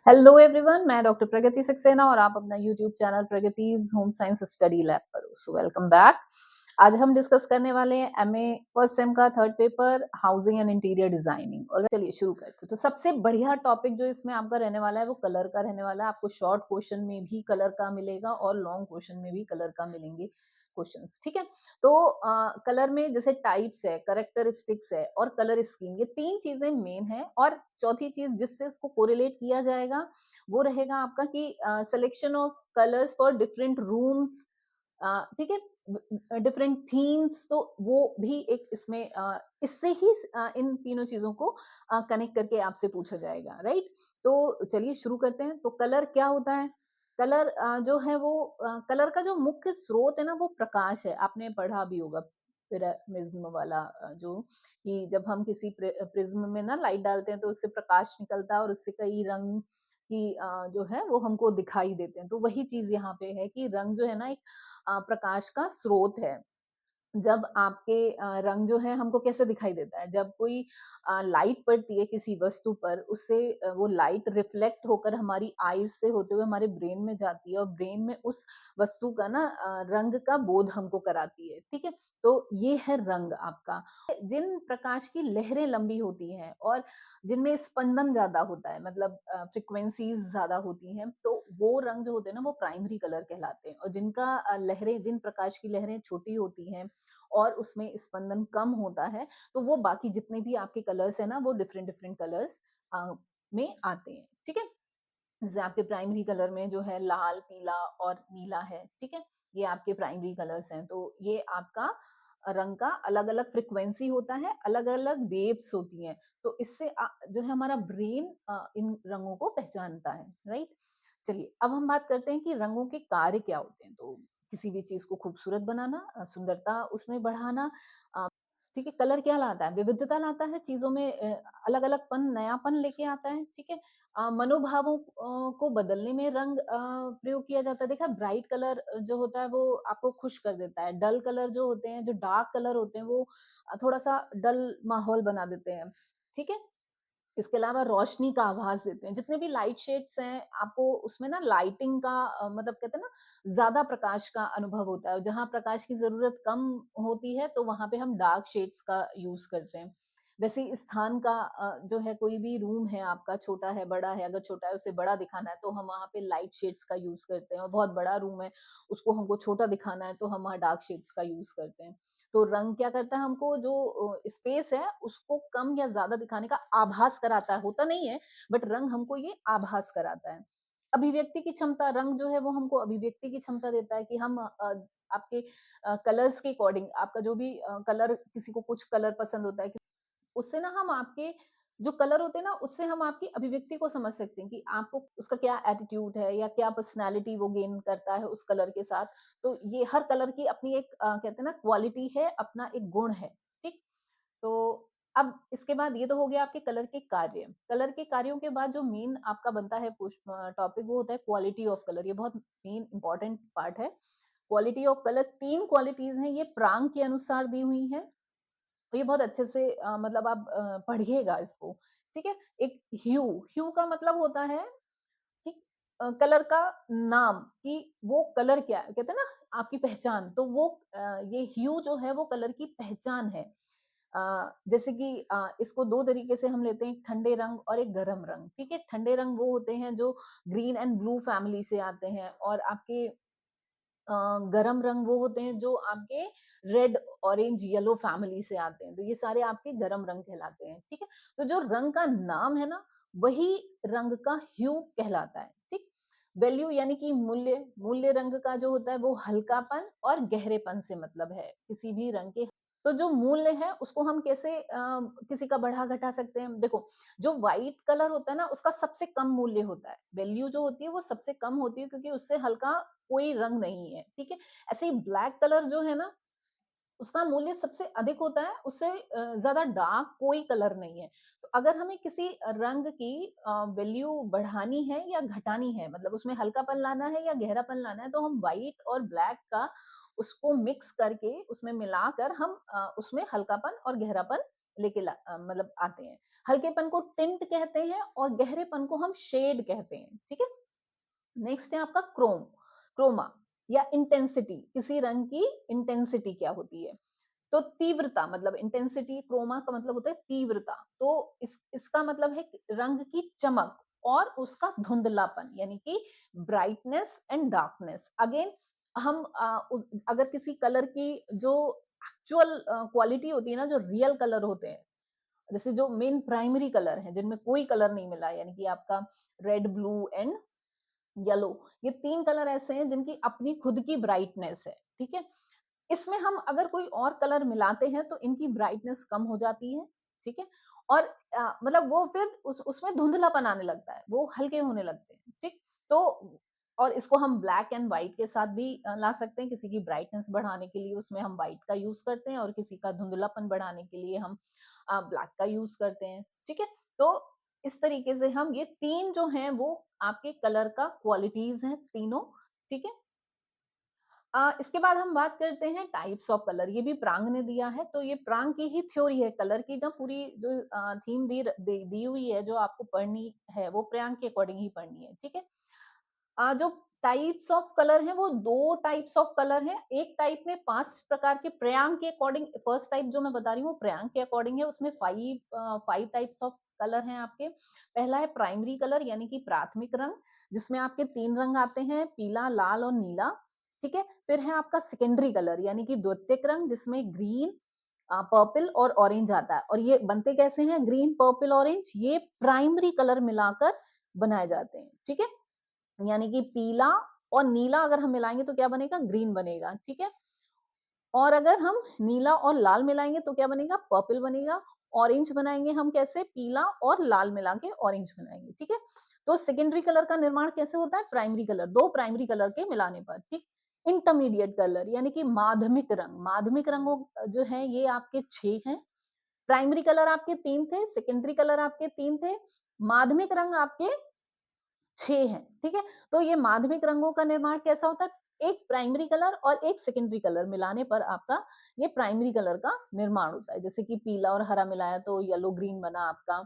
Hello everyone, मैं doctor Pragati Saxena और आप अपना YouTube channel Pragati's home science study lab पर हो। So welcome back. आज हम डिस्कस करने वाले हैं एमए फर्स्ट सेम का third paper housing and interior designing. और चलिए शुरू करते हैं। तो सबसे बढ़िया टॉपिक जो इसमें आपका रहने वाला है वो कलर का रहने वाला है। आपको शॉर्ट क्वेश्चन में भी कलर का मिलेगा और लॉन्ग क्वेश्चन में भी कलर का मिलेंगे क्वेश्चंस। ठीक है, तो कलर में जैसे टाइप्स है, करेक्टरिस्टिक्स है और कलर स्कीम, ये तीन चीजें मेन है। और चौथी चीज जिससे इसको कोरिलेट किया जाएगा वो रहेगा आपका कि selection of colours for different rooms. ठीक है, डिफरेंट थीम्स, तो वो भी एक इसमें इससे ही इन तीनों चीजों को कनेक्ट करके आपसे पूछा जाएगा, राइट। तो चलिए शुरू करते हैं। तो कलर क्या होता है? कलर जो है वो कलर का जो मुख्य स्रोत है ना वो प्रकाश है। आपने पढ़ा भी होगा प्रिज्म वाला, जो कि जब हम किसी प्रिज्म में ना लाइट डालते हैं तो उससे प्रकाश निकलता है और उससे कई रंग की जो है वो हमको दिखाई देते हैं। तो वही चीज यहाँ पे है कि रंग जो है ना एक प्रकाश का स्रोत है। जब आपके रंग जो है हमको कैसे दिखाई देता है? जब कोई लाइट पड़ती है किसी वस्तु पर, उससे वो लाइट रिफ्लेक्ट होकर हमारी आईज से होते हुए हमारे ब्रेन में जाती है और ब्रेन में उस वस्तु का ना रंग का बोध हमको कराती है। ठीक है, तो ये है रंग आपका। जिन प्रकाश की लहरें लंबी होती हैं और जिनमें स्पंदन ज्यादा होता है, मतलब फ्रिक्वेंसीज ज्यादा होती हैं, तो वो रंग जो होते हैं ना वो प्राइमरी कलर कहलाते हैं। और जिनका लहरें, जिन प्रकाश की लहरें छोटी होती हैं और उसमें स्पंदन कम होता है, तो वो बाकी जितने भी आपके कलर्स है ना वो डिफरेंट डिफरेंट कलर्स में आते हैं। ठीक है, जैसे आपके प्राइमरी कलर में जो है लाल, पीला और नीला है। ठीक है, ये आपके प्राइमरी कलर्स हैं। तो ये आपका रंग का अलग अलग फ्रिक्वेंसी होता है, अलग अलग वेव्स होती हैं। तो इससे जो है हमारा ब्रेन इन रंगों को पहचानता है, राइट। चलिए अब हम बात करते हैं कि रंगों के कार्य क्या होते हैं। तो किसी भी चीज को खूबसूरत बनाना, सुंदरता उसमें बढ़ाना। अ, ठीक है, कलर क्या लाता है? विविधता लाता है चीजों में, अलग अलग पन, नयापन लेके आता है। ठीक है, मनोभावों को बदलने में रंग प्रयोग किया जाता है। देखा, ब्राइट कलर जो होता है वो आपको खुश कर देता है। डल कलर जो होते हैं, जो डार्क कलर होते हैं, वो थोड़ा सा डल माहौल बना देते हैं। ठीक है, इसके अलावा रोशनी का आभास देते हैं। जितने भी लाइट शेड्स हैं आपको उसमें ना लाइटिंग का मतलब कहते हैं ना ज्यादा प्रकाश का अनुभव होता है। जहां प्रकाश की जरूरत कम होती है तो वहां पे हम डार्क शेड्स का यूज करते हैं। वैसे ही स्थान का जो है, कोई भी रूम है आपका, छोटा है बड़ा है, अगर छोटा है उसे बड़ा दिखाना है तो हम वहाँ पे लाइट शेड्स का यूज करते हैं। और बहुत बड़ा रूम है, उसको हमको छोटा दिखाना है तो हम वहाँ डार्क शेड्स का यूज करते हैं। तो रंग क्या करता है? हमको जो स्पेस है उसको कम या ज्यादा दिखाने का आभास कराता है। होता नहीं है, बट रंग हमको ये आभास कराता है। अभिव्यक्ति की क्षमता, रंग जो है वो हमको अभिव्यक्ति की क्षमता देता है कि हम आपके कलर्स के अकॉर्डिंग, आपका जो भी कलर, किसी को कुछ कलर पसंद होता है, उससे ना हम आपके जो कलर होते हैं ना उससे हम आपकी अभिव्यक्ति को समझ सकते हैं कि आपको उसका क्या एटीट्यूड है या क्या पर्सनालिटी वो गेन करता है उस कलर के साथ। तो ये हर कलर की अपनी एक कहते हैं ना क्वालिटी है, अपना एक गुण है। ठीक, तो अब इसके बाद ये तो हो गया आपके कलर के कार्य। कलर के कार्यों के बाद जो मेन आपका बनता है टॉपिक, वो होता है क्वालिटी ऑफ कलर। ये बहुत मेन इंपॉर्टेंट पार्ट है। क्वालिटी ऑफ कलर, तीन क्वालिटीज हैं, ये प्रांग के अनुसार दी हुई है। तो ये बहुत अच्छे से मतलब आप पढ़िएगा इसको। ठीक है, एक ह्यू, ह्यू का मतलब होता है कि कलर का नाम, कि वो कलर क्या है, कहते हैं ना आपकी पहचान। तो वो ये ह्यू जो है वो कलर की पहचान है। जैसे कि इसको दो तरीके से हम लेते हैं, एक ठंडे रंग और एक गर्म रंग। ठीक है, ठंडे रंग वो होते हैं जो ग्रीन एंड ब्लू फैमिली से आते हैं और आपके गरम रंग वो होते हैं जो आपके रेड, ऑरेंज, येलो फैमिली से आते हैं। तो ये सारे आपके गरम रंग कहलाते हैं। ठीक है, तो जो रंग का नाम है ना वही रंग का ह्यू कहलाता है। ठीक, वैल्यू यानी कि मूल्य, मूल्य रंग का जो होता है वो हल्कापन और गहरेपन से मतलब है किसी भी रंग के। तो जो मूल्य है उसको हम कैसे किसी का बढ़ा घटा सकते हैं? देखो, जो व्हाइट कलर होता है ना उसका सबसे कम मूल्य होता है। वैल्यू जो होती है वो सबसे कम होती है क्योंकि उससे हल्का कोई रंग नहीं है। ठीक है, ऐसे ही ब्लैक कलर जो है ना उसका मूल्य सबसे अधिक होता है, उससे ज्यादा डार्क कोई कलर नहीं है। तो अगर हमें किसी रंग की वैल्यू बढ़ानी है या घटानी है, मतलब उसमें हल्कापन लाना है या गहरापन लाना है, तो हम व्हाइट और ब्लैक का उसको मिक्स करके उसमें मिलाकर हम उसमें हल्कापन और गहरापन लेके मतलब आते हैं। हल्केपन को टिंट कहते हैं और गहरेपन को हम शेड कहते हैं, ठीक है। नेक्स्ट है आपका क्रोमा या इंटेंसिटी, किसी रंग की इंटेंसिटी क्या होती है। तो तीव्रता मतलब इंटेंसिटी, क्रोमा का मतलब होता है तीव्रता। तो इसका मतलब है रंग की चमक और उसका धुंधलापन, यानी कि ब्राइटनेस एंड डार्कनेस। अगेन हम अगर किसी कलर की जो एक्चुअल क्वालिटी होती है ना, जो रियल कलर होते हैं, जैसे जो मेन प्राइमरी कलर है जिनमें कोई कलर नहीं मिला, यानी कि आपका रेड, ब्लू एंड येलो, ये 3 कलर ऐसे हैं जिनकी अपनी खुद की ब्राइटनेस है, ठीक है। इसमें हम अगर कोई और कलर मिलाते हैं तो इनकी ब्राइटनेस कम हो जाती है, ठीक है। और मतलब वो फिर उसमें धुंधलापन आने लगता है, वो हल्के होने लगते हैं, ठीक। तो और इसको हम ब्लैक एंड व्हाइट के साथ भी ला सकते हैं। किसी की ब्राइटनेस बढ़ाने के लिए उसमें हम व्हाइट का यूज करते हैं और किसी का धुंधलापन बढ़ाने के लिए हम ब्लैक का यूज करते हैं, ठीक है। तो इस तरीके से हम ये 3 जो हैं वो आपके कलर का क्वालिटीज हैं तीनों, ठीक है। इसके बाद हम बात करते हैं टाइप्स ऑफ कलर। ये भी प्रांग ने दिया है, तो ये प्रांग की ही थ्योरी है कलर की। ना पूरी जो थीम दी हुई है जो आपको पढ़नी है वो प्रांग के अकॉर्डिंग ही पढ़नी है, ठीक है। जो टाइप्स ऑफ कलर हैं वो 2 टाइप्स ऑफ कलर हैं। एक टाइप में 5 प्रकार के प्रांग के अकॉर्डिंग, फर्स्ट टाइप जो मैं बता रही हूँ वो प्रांग के अकॉर्डिंग है। उसमें 5 टाइप्स ऑफ कलर हैं आपके। पहला है प्राइमरी कलर यानी कि प्राथमिक रंग, जिसमें आपके 3 रंग आते हैं, पीला, लाल और नीला, ठीक है। फिर है आपका सेकेंडरी कलर यानी कि द्वितीयक रंग, जिसमें ग्रीन, पर्पल और ऑरेंज आता है। और ये बनते कैसे हैं, ग्रीन, पर्पल, ऑरेंज, ये प्राइमरी कलर मिलाकर बनाए जाते हैं, ठीक है। यानी कि पीला और नीला अगर हम मिलाएंगे तो क्या बनेगा, ग्रीन बनेगा, ठीक है। और अगर हम नीला और लाल मिलाएंगे तो क्या बनेगा, पर्पल बनेगा। ऑरेंज बनाएंगे हम कैसे, पीला और लाल मिला के ऑरेंज बनाएंगे, ठीक है। तो सेकेंडरी कलर का निर्माण कैसे होता है, प्राइमरी कलर, 2 प्राइमरी कलर के मिलाने पर, ठीक। इंटरमीडिएट कलर यानी कि माध्यमिक रंग, माध्यमिक रंगों जो है ये आपके 6 हैं। प्राइमरी कलर आपके 3 थे, सेकेंडरी कलर आपके 3 थे, माध्यमिक रंग आपके 6 हैं, ठीक है। तो ये माध्यमिक रंगों का निर्माण कैसा होता है, एक प्राइमरी कलर और एक सेकेंडरी कलर मिलाने पर आपका ये प्राइमरी कलर का निर्माण होता है। जैसे कि पीला और हरा मिलाया तो येलो ग्रीन बना आपका,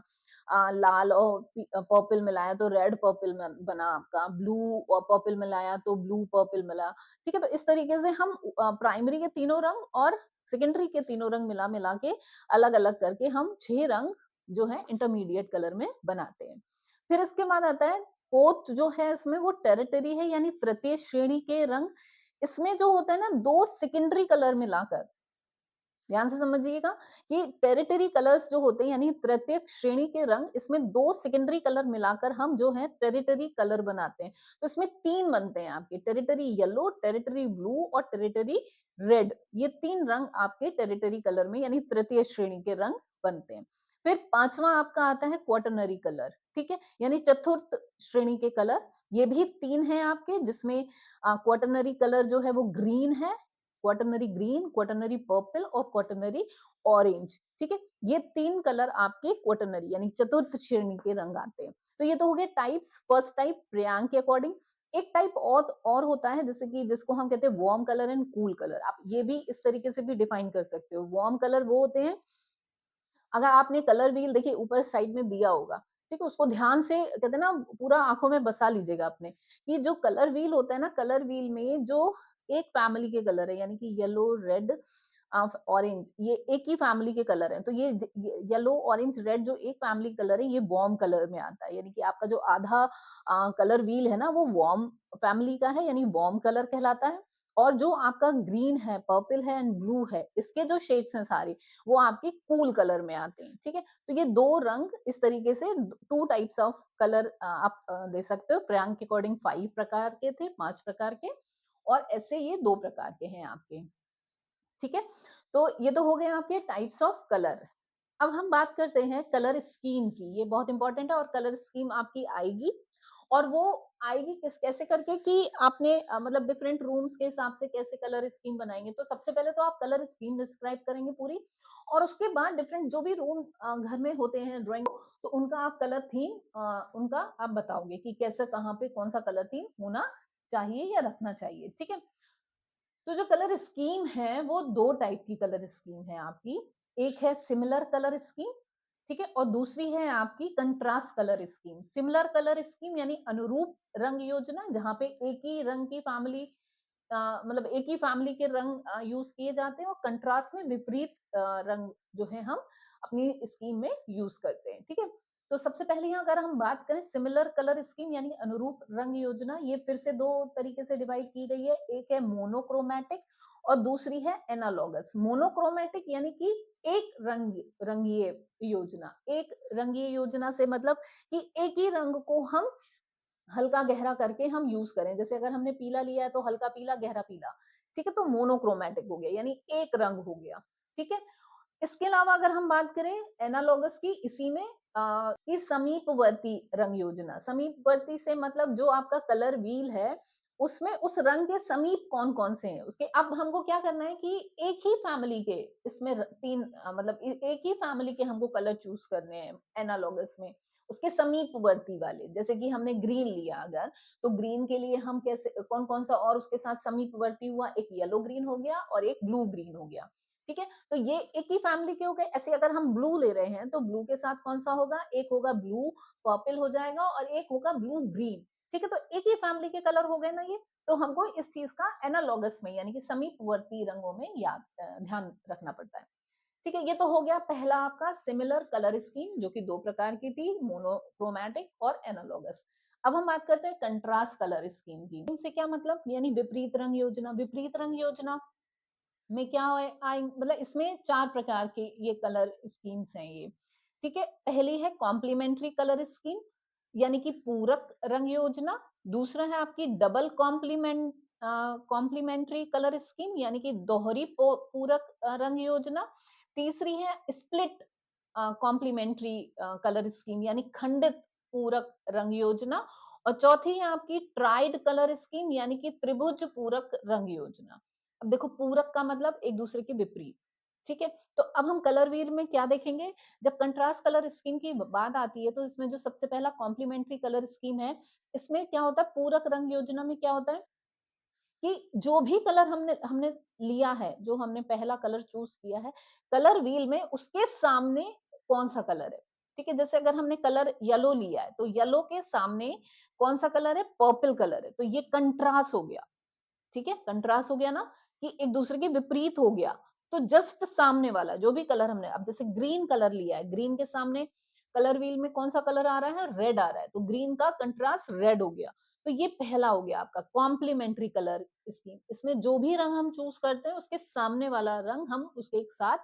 लाल और पर्पल मिलाया तो रेड पर्पल बना आपका, ब्लू और पर्पल मिलाया तो ब्लू पर्पल मिला, ठीक है। तो इस तरीके से हम प्राइमरी के तीनों रंग और सेकेंडरी के तीनों रंग मिला मिला के अलग अलग करके हम 6 रंग जो है इंटरमीडिएट कलर में बनाते हैं। फिर इसके बाद आता है फोर्थ जो है, इसमें वो टेरिटरी है यानी तृतीय श्रेणी के रंग। इसमें जो होता है ना 2 सेकेंडरी कलर मिलाकर, ध्यान से समझिएगा कि टेरिटरी कलर्स जो होते हैं यानी तृतीय श्रेणी के रंग, इसमें 2 सेकेंडरी कलर मिलाकर हम जो है टेरिटरी कलर बनाते हैं। तो इसमें 3 बनते हैं आपके, टेरिटरी येलो, टेरिटरी ब्लू और टेरिटरी रेड। ये 3 रंग आपके टेरिटरी कलर में यानी तृतीय श्रेणी के रंग बनते हैं। फिर 5वां आपका आता है क्वाटरनरी कलर, ठीक है, यानी चतुर्थ श्रेणी के कलर। ये भी 3 हैं आपके, जिसमें क्वाटरनरी कलर जो है वो ग्रीन है, क्वाटरनरी ग्रीन, क्वाटरनरी पर्पल और क्वाटरनरी ऑरेंज, ठीक है। ये 3 कलर आपके क्वाटरनरी यानी चतुर्थ श्रेणी के रंग आते हैं। तो ये तो हो गए टाइप्स। फर्स्ट टाइप प्रियांक के अकॉर्डिंग। एक टाइप और होता है जैसे कि जिसको हम कहते हैं warm colour and cool colour. आप ये भी इस तरीके से भी डिफाइन कर सकते हो। वार्म कलर वो होते हैं, अगर आपने कलर व्हील देखिए ऊपर साइड में दिया होगा, ठीक है, उसको ध्यान से कहते हैं ना पूरा आंखों में बसा लीजिएगा अपने, कि जो कलर व्हील होता है ना, कलर व्हील में जो एक फैमिली के कलर है यानी कि येलो, रेड, ऑरेंज, ये एक ही फैमिली के कलर है। तो ये येलो, ऑरेंज, रेड जो एक फैमिली कलर है ये वार्म कलर में आता है। यानी कि आपका जो आधा कलर व्हील है ना वो वार्म फैमिली का है यानी वार्म कलर कहलाता है। और जो आपका ग्रीन है, पर्पल है एंड ब्लू है, इसके जो शेड्स हैं सारे वो आपके कूल कलर में आते हैं, ठीक है। तो ये 2 रंग इस तरीके से 2 टाइप्स ऑफ कलर आप दे सकते हो। प्रांग के अकॉर्डिंग 5 प्रकार के थे, 5 प्रकार के, और ऐसे ये 2 प्रकार के हैं आपके, ठीक है। तो ये तो हो गए आपके टाइप्स ऑफ कलर। अब हम बात करते हैं कलर स्कीम की। ये बहुत इंपॉर्टेंट है और कलर स्कीम आपकी आएगी, और वो आएगी कैसे करके कि आपने मतलब डिफरेंट रूम्स के हिसाब से कैसे कलर स्कीम बनाएंगे। तो सबसे पहले तो आप कलर स्कीम डिस्क्राइब करेंगे पूरी, और उसके बाद डिफरेंट जो भी रूम घर में होते हैं ड्राइंग, तो उनका आप कलर थीम उनका आप बताओगे कि कैसे कहाँ पे कौन सा कलर थीम होना चाहिए या रखना चाहिए, ठीक है। तो जो कलर स्कीम है वो 2 टाइप की कलर स्कीम है आपकी। एक है सिमिलर कलर स्कीम, ठीक है। और दूसरी है आपकी contrast colour scheme, similar colour scheme यानी अनुरूप रंग योजना, जहां पे एक ही रंग की फैमिली मतलब एक ही फैमिली के रंग यूज किए जाते हैं, और कंट्रास्ट में विपरीत रंग जो है हम अपनी स्कीम में यूज करते हैं। ठीक है। तो सबसे पहले यहाँ अगर हम बात करें सिमिलर कलर स्कीम यानी अनुरूप रंग योजना, ये फिर से दो तरीके से डिवाइड की गई है। एक है मोनोक्रोमैटिक और दूसरी है एनालॉगस। मोनोक्रोमैटिक यानी कि एक रंगीय योजना। एक रंगीय योजना से मतलब कि एक ही रंग को हम हल्का गहरा करके हम यूज करें। जैसे अगर हमने पीला लिया है तो हल्का पीला गहरा पीला, ठीक है, तो मोनोक्रोमैटिक हो गया यानी एक रंग हो गया। ठीक है। इसके अलावा अगर हम बात करें एनालॉगस की, इसी में कि समीपवर्ती रंग योजना। समीपवर्ती से मतलब जो आपका कलर व्हील है उसमें उस रंग के समीप कौन कौन से हैं उसके। अब हमको क्या करना है कि एक ही फैमिली के इसमें तीन मतलब एक ही फैमिली के हमको कलर चूज करने हैं एनालॉगस में, उसके समीपवर्ती वाले। जैसे कि हमने ग्रीन लिया अगर, तो ग्रीन के लिए हम कैसे कौन कौन सा और उसके साथ समीपवर्ती हुआ, एक येलो ग्रीन हो गया और एक ब्लू ग्रीन हो गया। ठीक है। तो ये एक ही फैमिली के हो गए। ऐसे अगर हम ब्लू ले रहे हैं तो ब्लू के साथ कौन सा होगा, एक होगा ब्लू पर्पल हो जाएगा और एक होगा ब्लू ग्रीन। ठीक है। तो एक ही फैमिली के कलर हो गए ना ये। तो हमको इस चीज का एनालॉगस में यानी कि समीपवर्ती रंगों में याद ध्यान रखना पड़ता है। ठीक है। ये तो हो गया पहला आपका सिमिलर कलर स्कीम, जो कि दो प्रकार की थी, मोनोक्रोमैटिक और एनालॉगस। अब हम बात करते हैं कंट्रास्ट कलर स्कीम की। इनसे क्या मतलब, यानी विपरीत रंग योजना। विपरीत रंग योजना में क्या मतलब इसमें चार प्रकार के ये कलर स्कीम्स हैं ये। ठीक है। पहली है कॉम्प्लीमेंट्री कलर स्कीम यानी कि पूरक रंग योजना। दूसरा है आपकी डबल कॉम्प्लीमेंट्री कलर स्कीम यानी कि दोहरी पूरक रंग योजना। तीसरी है स्प्लिट कॉम्प्लीमेंट्री कलर स्कीम यानी खंडित पूरक रंग योजना। और चौथी है आपकी ट्राइड कलर स्कीम यानी कि त्रिभुज पूरक रंग योजना। अब देखो पूरक का मतलब एक दूसरे के विपरीत। ठीक है। तो अब हम कलर व्हील में क्या देखेंगे, जब कंट्रास्ट कलर स्कीम की बात आती है तो इसमें जो सबसे पहला कॉम्प्लीमेंट्री कलर स्कीम है, इसमें क्या होता है, पूरक रंग योजना में क्या होता है कि जो भी कलर हमने हमने लिया है, जो हमने पहला कलर चूज किया है, कलर व्हील में उसके सामने कौन सा कलर है। ठीक है। जैसे अगर हमने कलर येलो लिया है तो येलो के सामने कौन सा कलर है, पर्पल कलर है, तो ये कंट्रास्ट हो गया। ठीक है। कंट्रास्ट हो गया ना, कि एक दूसरे के विपरीत हो गया। तो जस्ट सामने वाला जो भी कलर हमने, अब जैसे ग्रीन कलर लिया है, ग्रीन के सामने कलर व्हील में कौन सा कलर आ रहा है, रेड आ रहा है, तो ग्रीन का कंट्रास्ट रेड हो गया। तो ये पहला हो गया आपका कॉम्प्लीमेंट्री कलर स्कीम। इसमें जो भी रंग हम चूज करते हैं उसके सामने वाला रंग हम उसके एक साथ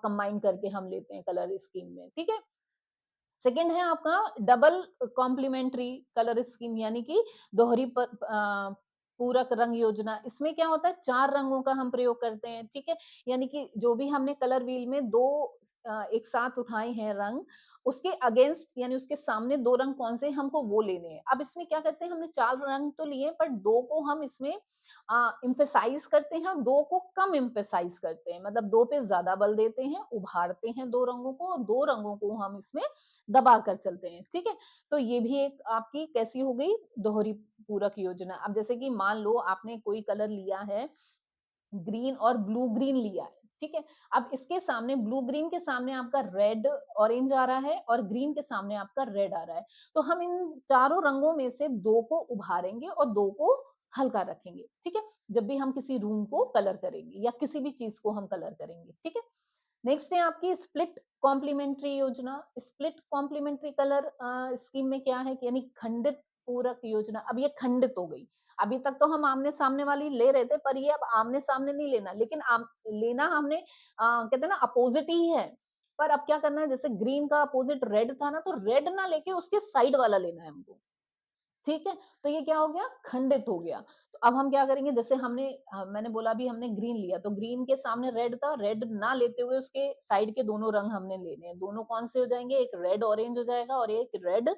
कंबाइन करके हम लेते हैं कलर स्कीम में। ठीक है। सेकेंड है आपका डबल कॉम्प्लीमेंट्री कलर स्कीम यानी कि दोहरी पूरक रंग योजना। इसमें क्या होता है, चार रंगों का हम प्रयोग करते हैं। ठीक है। यानी कि जो भी हमने कलर व्हील में दो एक साथ उठाए हैं रंग, उसके अगेंस्ट यानी उसके सामने दो रंग कौन से हमको वो लेने हैं। अब इसमें क्या करते हैं, हमने चार रंग तो लिए पर दो को हम इसमें इम्फेसाइज करते हैं और दो को कम इम्फेसाइज करते हैं, मतलब दो पे ज्यादा बल देते हैं, उभारते हैं दो रंगों को, और दो रंगों को हम इसमें दबा कर चलते हैं। ठीक है। तो ये भी एक आपकी कैसी हो गई, दोहरी पूरक योजना। अब जैसे कि मान लो आपने कोई कलर लिया है, ग्रीन और ब्लू ग्रीन लिया है। ठीक है। अब इसके सामने ब्लू ग्रीन के सामने आपका रेड ऑरेंज आ रहा है और ग्रीन के सामने आपका रेड आ रहा है। तो हम इन चारों रंगों में से दो को उभारेंगे और दो को हल्का रखेंगे। ठीक है। जब भी हम किसी रूम को कलर करेंगे या किसी भी चीज को हम कलर करेंगे। ठीक है। नेक्स्ट है आपकी स्प्लिट कॉम्प्लीमेंट्री योजना। स्प्लिट कॉम्प्लीमेंट्री कलर स्कीम में क्या है कि यानी खंडित पूरक योजना। अब ये खंडित हो गई। अभी तक तो हम आमने सामने वाली ले रहे थे, पर ये अब आमने सामने नहीं लेना, लेकिन लेना हमने कहते हैं ना अपोजिट ही है। पर अब क्या करना है, जैसे ग्रीन का अपोजिट रेड था ना, तो रेड ना लेके उसके साइड वाला लेना है हमको। ठीक है। तो ये क्या हो गया, खंडित हो गया। तो अब हम क्या करेंगे, जैसे हमने मैंने बोला अभी हमने ग्रीन लिया, तो ग्रीन के सामने रेड था, रेड ना लेते हुए उसके साइड के दोनों रंग हमने लेने हैं। दोनों कौन से हो जाएंगे, एक रेड ऑरेंज हो जाएगा और एक रेड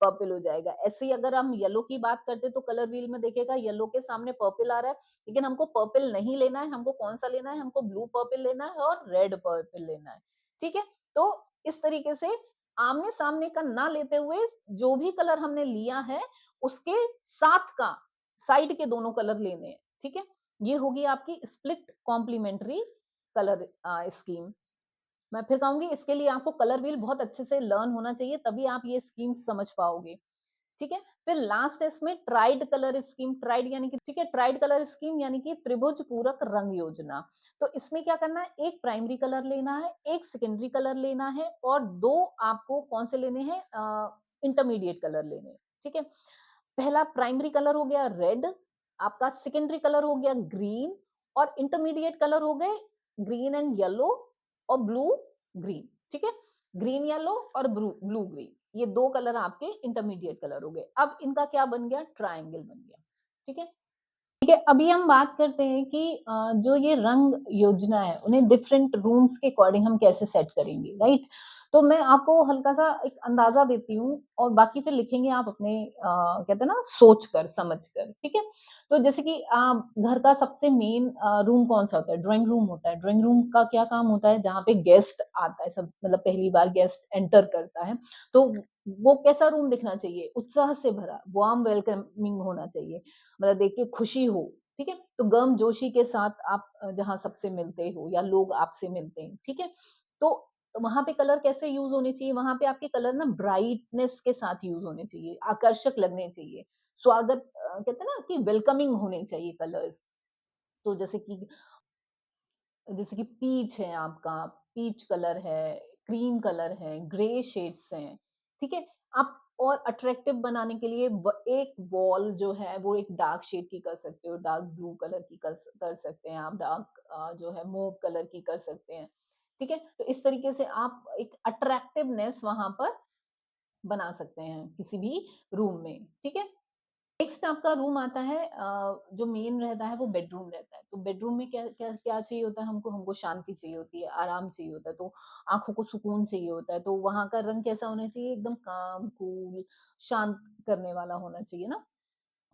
पर्पल हो जाएगा। ऐसे ही अगर हम येलो की बात करते तो कलर व्हील में देखेगा येलो के सामने पर्पल आ रहा है, लेकिन हमको पर्पल नहीं लेना है, हमको कौन सा लेना है, हमको ब्लू पर्पल लेना है और रेड पर्पल लेना है। ठीक है। तो इस तरीके से आमने सामने का ना लेते हुए जो भी कलर हमने लिया है उसके साथ का साइड के दोनों कलर लेने हैं। ठीक है। ये होगी आपकी स्प्लिट कॉम्प्लीमेंट्री कलर स्कीम। मैं फिर कहूँगी इसके लिए आपको कलर व्हील बहुत अच्छे से लर्न होना चाहिए, तभी आप ये स्कीम्स समझ पाओगे। ठीक है? फिर लास्ट है इसमें ट्राइड कलर स्कीम, ट्राइड यानी कि ठीक है, ट्राइड कलर स्कीम यानी कि त्रिभुज पूरक रंग योजना। तो इसमें क्या करना है, एक प्राइमरी कलर लेना है, एक सेकेंडरी कलर लेना है और 2 आपको कौन से लेने हैं इंटरमीडिएट कलर लेने हैं, ठीक है? पहला प्राइमरी कलर हो गया रेड, आपका सेकेंडरी कलर हो गया ग्रीन और इंटरमीडिएट कलर हो गए ग्रीन एंड येलो और ब्लू ग्रीन, ठीक है? ग्रीन येलो और ब्लू ब्लू ग्रीन, ये 2 कलर आपके इंटरमीडिएट कलर हो गए। अब इनका क्या बन गया? ट्रायंगल बन गया, ठीक है? ठीक है, अभी हम बात करते हैं कि जो ये रंग योजना है, उन्हें डिफरेंट रूम्स के अकॉर्डिंग हम कैसे सेट करेंगे, राइट? तो मैं आपको हल्का-सा एक अंदाज़ा देती हूँ और बाकी फिर लिखेंगे आप अपने कहते हैं ना सोच कर, समझ कर, ठीक है? तो जैसे कि घर का सबसे मेन रूम कौन-सा होता है? ड्राइंग रूम होता है। ड्राइंग रूम का क्या काम होता है? जहाँ पे गेस्ट आता है सब मतलब पहली बार गेस्ट एंटर करता है, तो वो कैसा रूम दिखना चाहिए? उत्साह से भरा, वार्म वेलकमिंग होना चाहिए। मतलब देख के खुशी हो, ठीक है? तो गर्मजोशी के साथ आप जहाँ सबसे मिलते हो या लोग आपसे मिलते हैं, ठीक है? तो वहाँ पे कलर कैसे यूज़ होने चाहिए? वहाँ पे आपके कलर ना ब्राइटनेस के साथ यूज़ होने चाहिए, आकर्षक लगने चाहिए। स्वागत कहते हैं ना कि वेलकमिंग होने चाहिए कलर्स। तो जैसे कि पीच है आपका, पीच कलर है, क्रीम कलर है, ग्रे शेड्स हैं, ठीक है? आप और अट्रैक्टिव बनाने के लिए एक वॉल जो है वो एक डार्क शेड की कर सकते हो, डार्क ब्लू कलर की कर सकते हैं आप, डार्क जो है मूव कलर की कर सकते हैं, ठीक है? तो इस तरीके से आप एक अट्रैक्टिवनेस वहाँ पर बना सकते हैं किसी भी रूम में, ठीक है? नेक्स्ट आपका रूम आता है जो मेन रहता है वो बेडरूम रहता है। तो बेडरूम में क्या क्या क्या चाहिए होता है हमको? हमको शांति चाहिए होती है, आराम चाहिए होता है, तो आँखों को सुकून चाहिए होता है। तो वहाँ का रंग कैसा होना चाहिए? एकदम काम, कूल, शांत करने वाला होना चाहिए ना?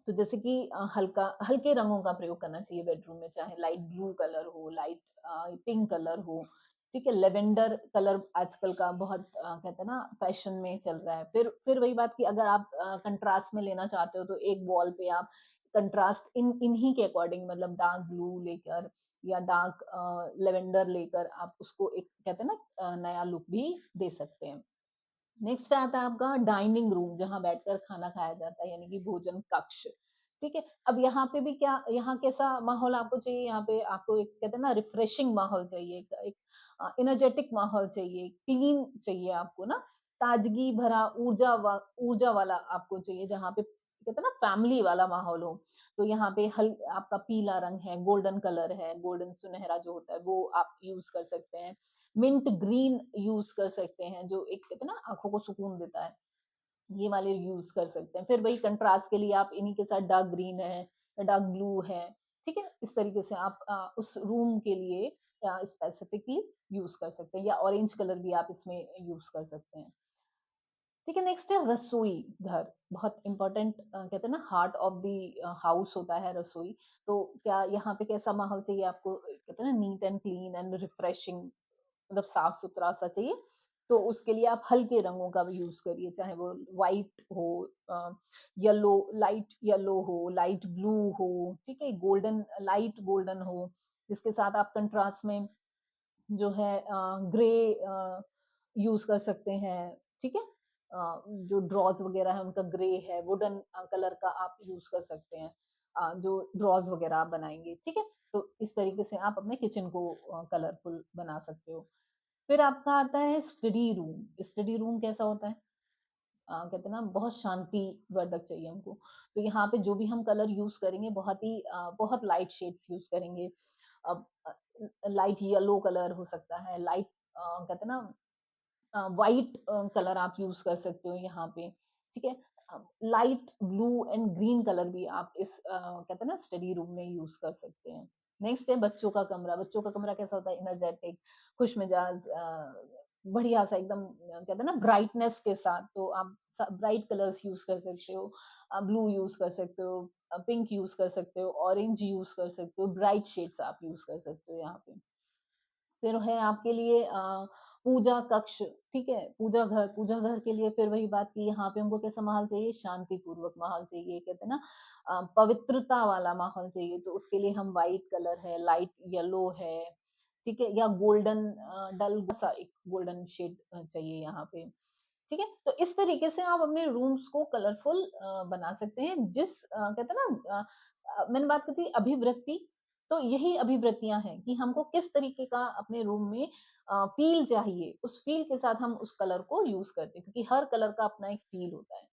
तो जैसे कि हल्के रंगों का प्रयोग करना चाहिए बेडरूम में, चाहे लाइट ब्लू कलर हो, लाइट पिंक कलर हो, ठीक है? लेवेंडर कलर आजकल का बहुत कहते हैं ना फैशन में चल रहा है। फिर वही बात कि अगर आप कंट्रास्ट में लेना चाहते हो तो एक वॉल पे आप कंट्रास्ट इन्हीं के अकॉर्डिंग मतलब डार्क ब्लू लेकर या डार्क लेवेंडर लेकर आप उसको एक कहते हैं ना नया लुक भी दे सकते हैं। नेक्स्ट आता है आपका डाइनिंग रूम जहाँ बैठकर खाना खाया जाता है यानी कि भोजन कक्ष, ठीक है? अब यहाँ पे भी क्या यहाँ कैसा माहौल आपको चाहिए? यहाँ पे आपको एक कहते हैं ना रिफ्रेशिंग माहौल चाहिए, एक एनर्जेटिक माहौल चाहिए, क्लीन चाहिए आपको ना, ताजगी भरा ऊर्जा वाला आपको चाहिए जहाँ पे कहते हैं ना फैमिली वाला माहौल हो। तो यहाँ पे हल आपका पीला रंग है, गोल्डन कलर है, गोल्डन सुनहरा जो होता है वो आप यूज़ कर सकते हैं। मिंट ग्रीन यूज़ कर सकते हैं, जो एक कहते हैं ना आँखों को सुकून देता है, ये वाले यूज़ कर सकते हैं। फिर वही कंट्रास्ट के लिए आप इन्हीं के साथ डार्क ग्रीन है, डार्क ब्लू है, ठीक है? इस तरीके से आप उस रूम के लिए स्पेसिफिकली यूज़ कर सकते हैं या ऑरेंज कलर भी आप इसमें यूज़ कर सकते हैं। ठीक है, नेक्स्ट है रसोई घर, बहुत इम्पोर्टेंट कहते हैं ना हार्ट ऑफ द हाउस होता है रसोई। तो क्या यहाँ पे कैसा माहौल चाहिए आपको? कहते हैं ना neat and clean and refreshing मतलब साफ-सुथरा सा चाहिए, तो उसके लिए आप हल्के रंगों का भी यूज़ करिए, चाहे वो व्हाइट हो येलो लाइट येलो हो, लाइट ब्लू हो, ठीक है? गोल्डन लाइट गोल्डन हो, जिसके साथ आप कंट्रास्ट में जो है ग्रे यूज़ कर सकते हैं, ठीक है? जो ड्रॉज़ वगैरह है उनका ग्रे है, वुडन कलर का आप यूज़ कर सकते हैं जो ड्रॉज़ वगैरह आप बनाएँगे, ठीक है? तो इस तरीके से आप अपने किचन को कलरफुल बना सकते हो। फिर आपका आता है स्टडी रूम। स्टडी रूम कैसा होता है? कहते हैं ना बहुत शांतिवर्धक चाहिए हमको। तो यहाँ पे जो भी हम कलर यूज़ करेंगे बहुत लाइट शेड्स यूज़ करेंगे। अब लाइट येलो कलर हो सकता है, लाइट कहते हैं ना व्हाइट कलर आप यूज़ कर सकते हो यहाँ पे, ठीक है? Light blue and green colour भी आप इस कहते हैं ना स्टडी रूम में यूज़ कर सकते हैं। नेक्स्ट है बच्चों का कमरा। बच्चं का कमरा कैसा होता है? एनर्जेटिक, खुशमिजाज बढ़िया सा एकदम कहते हैं ना ब्राइटनेस के साथ तो आप ब्राइट कलर्स यूज़ कर सकते हो। ब्लू यूज़ कर सकते हो, पिंक यूज़ कर सकते हो, ऑरेंज यूज़ कर सकते हो, ब्राइट शेड्स आप यूज़ कर सकते हो यहाँ पे। फिर है आपके लिए पूजा कक्ष, ठीक है? पूजा घर के लिए फिर वही बात कि यहाँ पे हमको कैसा माहौल चाहिए? शांतिपूर्वक माहौल चाहिए, कहते हैं ना पवित्रता वाला माहौल चाहिए, तो उसके लिए हम व्हाइट कलर है, लाइट येलो है, ठीक है? या गोल्डन डल सा एक गोल्डन शेड चाहिए यहाँ पे, ठीक है? तो इस तरीके से आप अपने रूम्स को कलरफुल बना सकते हैं कहते हैं ना मैंने बात की थी अभिवृत्ति, तो यही अभिवृत्तियाँ हैं कि हमको किस तरीके का अपने रूम में फ़ील चाहिए, उस फ़ील के साथ हम उस कलर को यूज़ करते हैं क्योंकि हर कलर का अपना एक फ़ील होता है।